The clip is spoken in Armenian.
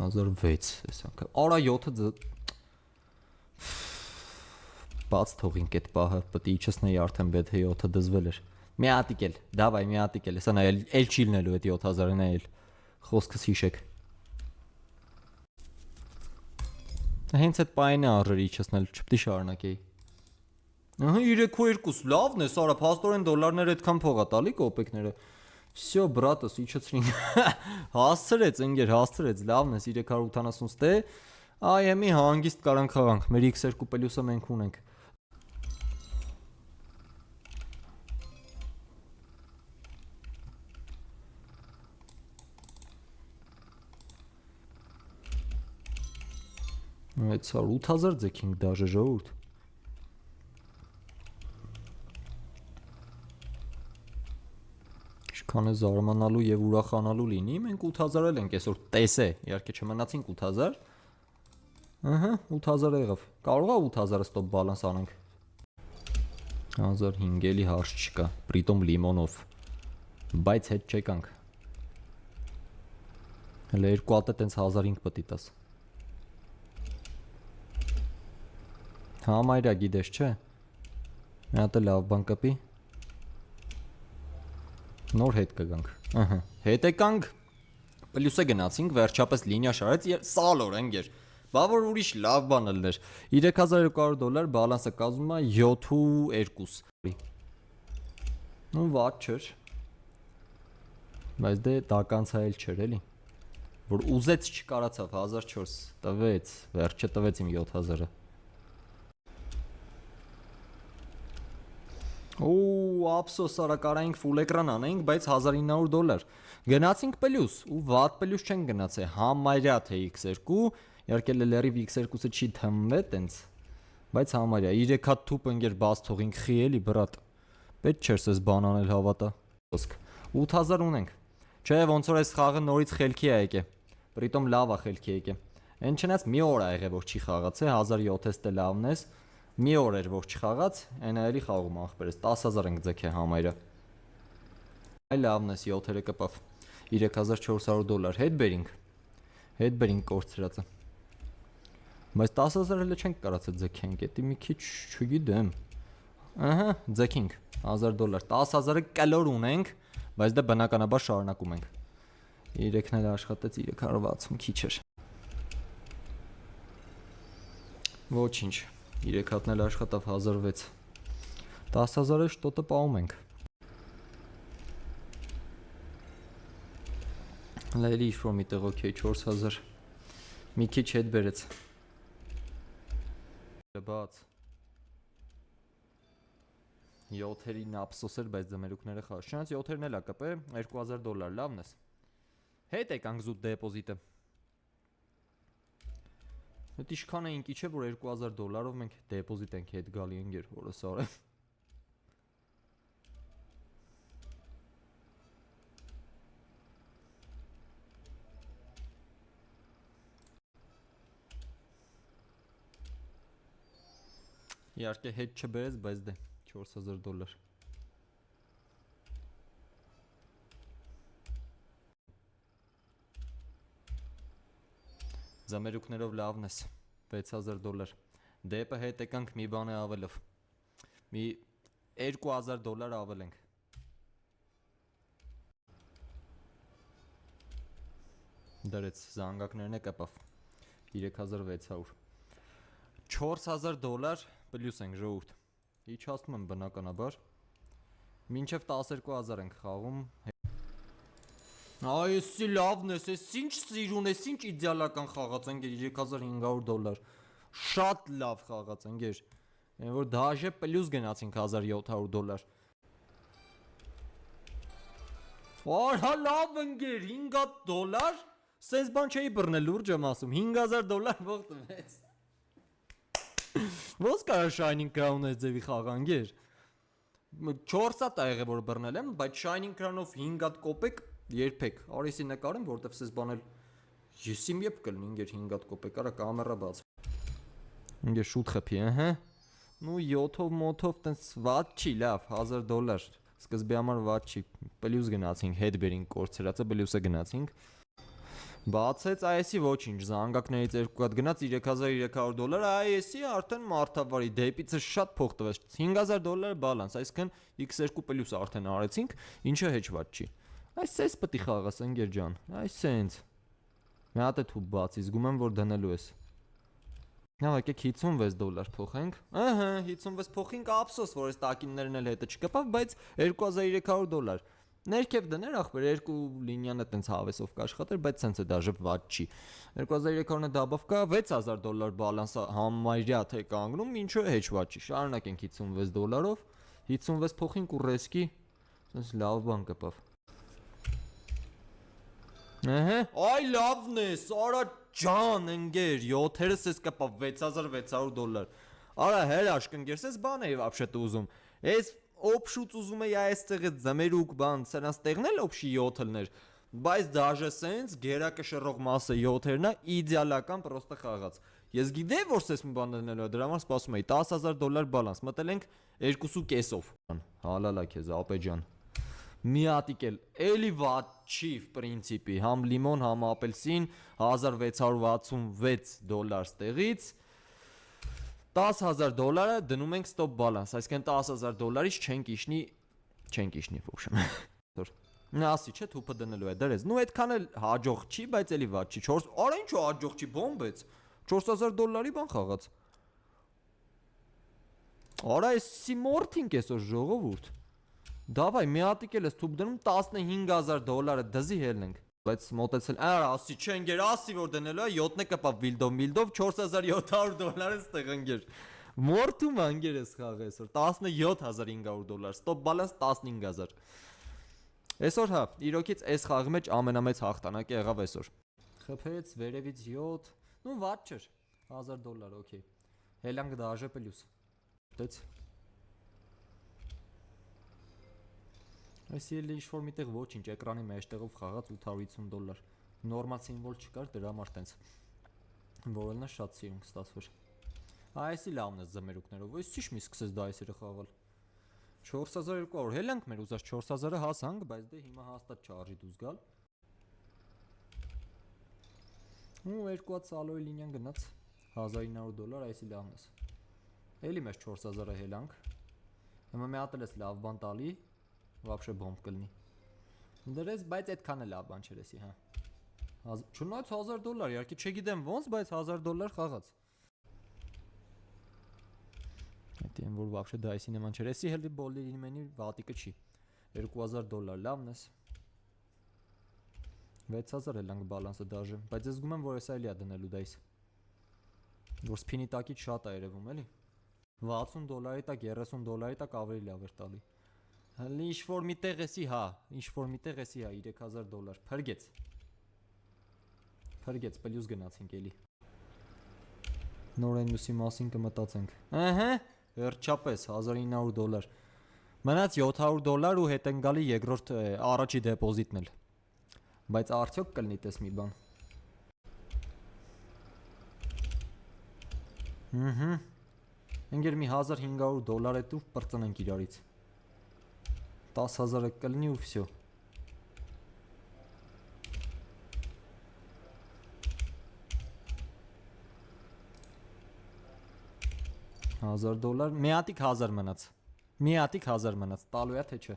1006 այս անգամ։ Արա 7-ը բաց թողինք այդ պահը, պետք է իջեցնեի արդեն բեթե 7-ը դզվել էր։ Մի հատիկ էլ, դավայ մի հատիկ էլ, հեսա նա էլ չիլնելու այդ 7000-ն էլ խոսքս հիշեք։ Հենց այդ պայանը արժեր իջեցնել, չպետք է շարունակեի։ Ահա 3.2 լավն է, սարա փաստորեն դոլարները այդքան փող է տալի կոպեկները։ Всё, բրատս, իջեցրին։ Հասցրեց, ընկեր, հասցրեց, լավն է, 380 ստե։ Այ էմի հանգիստ կարանք խաղանք, մեր X2 պլյուսը մենք ունենք։ Այդ սար 8000 ձեքինք դաժե ժողովուրդ։ Ինչքան է զարմանալու եւ ուրախանալու լինի, մենք 8000 էլ ենք այսօր տեսե, իհարկե չմնացինք 8000։ Ահա 8000 եղավ։ Կարող է 8000-ը ստոպ բալանս անենք։ 1005 էլի հարց չկա, պրիտոմ լիմոնով։ Բայց հետ չեկանք։ Հələ երկու հատ է տենց 1005 պետք է տաս։ Համայրա գիտես չէ։ Մի հատ է լավ բան կպի։ Նոր հետ կգանք։ Ահա, հետ եկանք։ Պլյուսը գնացինք, վերջապես լինիա շարեց եւ սալոր ընկեր։ Բա որ ուրիշ լավ բան ելներ։ $3200 բալանսը կազմում է 7.2։ Ну վատ չէր։ Բայց դե դականցայել չէր էլի։ Որ ուզեց չկարացավ 1004 տվեց, վերջը տվեց իմ 7000-ը։ Ու ափսոս արա կարայինք ֆուլ էկրան անեինք, բայց $1900 գնացինք պլյուս ու վատ պլյուս չեն գնացել համարյա թե X2, իհարկե լերիվ X2-ը չի թմվե տենց, բայց համարյա 3 հատ թուփ ընկեր բաց թողինք խի էլի բրատ, պետք չէր սես բան անել հավատա, 8000 ունենք, չէ ոնց որ այս խաղը նորից խելքի է եկե, պրիտոմ լավ է խելքի եկե, այն չնայած մի օր է եղել որ չի խաղացել, 1007-ը դե լավն ես, մի օր էր որ չխաղաց, այն այելի խաղում ախպերս 10000 ենք ձգե համայրը։ Այ լավն էս 7-ը կպավ $3400 հետ բերինք կորցրածը։ Բայց 10000 էլ չենք կարացել ձգենք, էդի մի քիչ չգիտեմ։ Ահա, ձգենք $1000, 10000-ը կլոր ունենք, բայց դա բնականաբար շարունակում ենք։ 3-ն էլ աշխատեց 360 քիչ էր։ Ոչինչ 3 հատն էլ աշխատավ 1006 10000-ը շտոտը պահում ենք լայլի ինչ-որ միտեղ օքեյ 4000 մի քիչ հետ բերեց բաց 7-երին ափսոս էր, բայց ձմերուկները խաղ շնաց 7-երն էլ ակպե $2000 լավն ես հետ եկանք զուտ դեպոզիտը Այդ իշքան էինք իչե, որ $2000-ով մենք դեպոզիտ ենք հետ գալի ընկեր, որը սար է։ Իհարկե հետ չբերեց, բայց դե $4000։ Ձմերուկներով լավն ես $6000 դեպը հետ եկանք մի բան է ավելով մի $2000 ավել ենք դրեց զանգակներն է կպավ 3600 $4000 պլյուս ենք ժողովուրդ իջացնում եմ բնականաբար մինչև 12000 ենք խաղում Այ էսի լավն ես, ես ինչ սիրուն ես, ինչ իդեալական խաղաց ընկեր $3500 Շատ լավ խաղաց ընկեր Այն որ դաժե պլյուս գնացինք $1700 Արա լավ ընկեր $500 Սենց բան չէի բռնել լուրջ եմ ասում $5000 ող տվեց Ոնց կարա Shining Crown-ը ձևի խաղ ընկեր 4 հատ ա եղել որ բռնել եմ, բայց Shining Crown-ով 5 հատ կոպեկ Երբեք, արիսի նկարեմ, որտեվ սես բանել Ես իմ եպ կլնի, ինգեր 5 հատ կոպեկ, արա կամերա բաց Ինգեր շուտ խպի, ըհը Նու 7-ով մոթով տենց վատ չի, լավ, $1000 Սկզբի համար վատ չի, պլյուս գնացինք, հետ բերինք կորցրածը, պլյուսը գնացինք Բացեց IS-ի ոչինչ, զանգակներից 2 հատ գնաց $3300, IS-ի արդեն մարդավարի դեպիցը շատ փող տվեց, $5000 բալանս, այսինքն x2 պլյուս արդեն արեցինք, ինչը հեչված չի։ Այս էս պետք է խաղաս ընկեր ջան, այս սենց։ Մի հատ է թուբ բացի, զգում եմ որ դնելու ես։ Նա եկեք $56 փոխենք։ Ահա, 56 փոխենք, ափսոս որ այս տակիններն էլ հետը չկպավ, բայց $2300։ Ներքև դներ ախպեր, երկու լինիան է տենց հավեսով կաշխատեր, բայց սենց է դաժե ված չի։ 2300-ը դաբավ կա, $6000 բալանս համարյա թե կանգնում, ինչը հեչված չի։ Շարունակենք $56-ով, 56 փոխենք ու ռեսկի, սենց լավ բան կպավ։ Ահա, այ լավն է, Սարա ջան, ընկեր, 7-երս էս կպավ $6600։ Արա հերաշք ընկերս, էս բան էի вообще-то ուզում։ Էս օփշուց ուզում էի այստեղից ձմերուկ բան, սրանց տեղն էլ օփշի 7 լներ, բայց դաժե սենց գերակը շռող մասը 7-երն է, իդեալական պրոստը խաղաց։ Ես գիտեի որ սես մի բան դնելու է, դրա համար սպասում էի $10000 բալանս, մտել ենք 2.5-ով։ Հալալա քեզ ապե ջան։ Մի հատիկ էլի վատ չի в принципе, համ լիմոն, համ ապելսին, $1666 ստեղից։ $10000 դնում ենք stop balance, այսինքն $10000-ից չենք իշնի, в общем։ Ասի չէ, թուփը դնելու է դրես։ Նու այդքան էլ հաջող չի, բայց էլի վատ չի։ 4, արա ինչու հաջող չի, բոմբեց։ $4000-ի բան խաղաց։ Արա էսի մորթինք այսօր ժողովուրդ։ Դավայ, մի հատիկ էլ ես թուփ դնում $15000 դզի հելնենք։ Բայց մոտեցել, արա ասի չէ ընկեր, ասի որ դնելու է 7-ը կպավ վիլդով $4700 ստեղ ընկեր։ Մորթում ընկեր ես խաղը այսօր $17500, stop balance 15000։ Այսօր հա, իրոքից այս խաղի մեջ ամենամեծ հաղթանակը եղավ այսօր։ Խփեց վերևից 7, նու վատ չէր, $1000, օքեյ։ Հելանք դաժե պլյուս։ Դեց։ Այս ելի ինչ-որ միտեղ ոչինչ, էկրանի մեջտեղով խաղաց $850։ Նորմալ սիմվոլ չկար, դրա համար տենց որոնն է շատ սիրուն կստացվեր։ Այսի լավն է զմերուկներով, այս ճիշտ մի սկսես դա այսերը խաղալ։ 4200 հելանք մեր ուզած 4000-ը հասանք, բայց դե հիմա հաստատ չարժի դուրս գալ։ Ու երկու հատ սալոյի լինիան գնաց $1900, այսի լավն է։ Էլի մեր 4000-ը հելանք։ Հիմա մի հատ էլ էս լավ բան տալի, вообще բոմբ կլինի։ Դրես, բայց այդքան էլ լավ բան չէր էսի, հա։ Չնայած $1000, իհարկե չգիտեմ ոնց, բայց $1000 խաղաց։ Այդ են որ вообще դա այսի նման չէր, էսի հելի բոլլիմենի վատիկը չի։ $2000 լավն է։ 6000 էլ լանգ բալանսը դաժե, բայց ես զգում եմ որ էսա էլի է դնելու դայս։ Որ սփինի տակից շատ է երևում, էլի։ $60-ի տակ, $30-ի տակ ավելի լավ էր տալի։ Հəli ինչ-որ միտեղ էսի, հա, ինչ-որ միտեղ էսի, հա, $3000 փրկեց։ Փրկեց, պլյուս գնացինք էլի։ Նոր մյուսի մասին կմտածենք։ Ահա, վերջապես $1900։ Մնաց $700 ու հետ են գալի երկրորդ առաջի դեպոզիտն էլ։ Բայց արդյոք կլինի տես մի բան։ Ահա։ Ընկեր մի $1500 է դու պրծնենք իրարից։ 10000-ը կլինի ու всё։ $1000, մի հատիկ 1000 մնաց։ Մի հատիկ 1000 մնաց, տալու է թե չէ։